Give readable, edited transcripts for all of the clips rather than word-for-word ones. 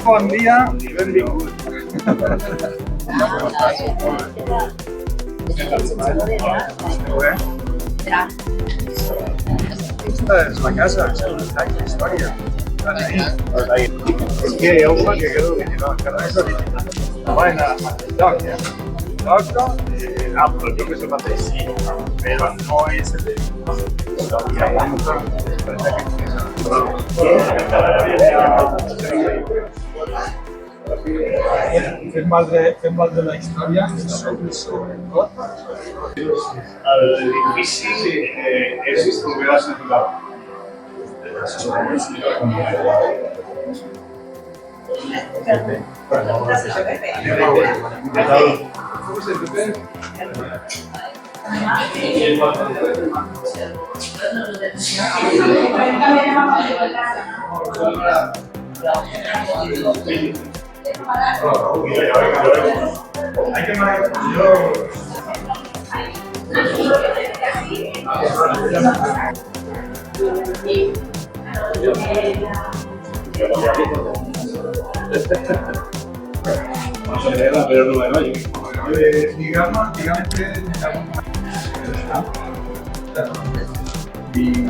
Bon dia. Esta es la casa, es la historia. Es que hi ha una que queda original, encara és original. Va anar a lloc, però jo que sé mateix sí, però no és el de... Fem mal de la història, sobretot. L'edifici és estructura natural. Pero no me vaya. Digamos que y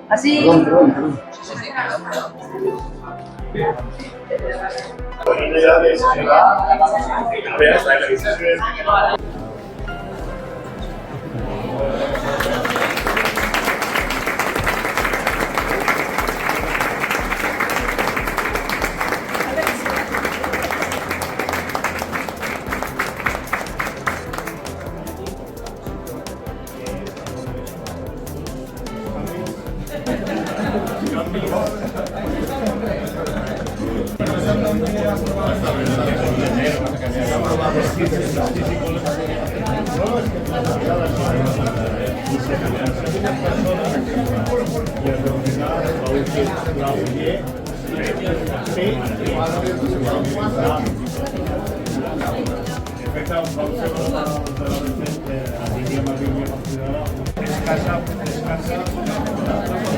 Así. descansa.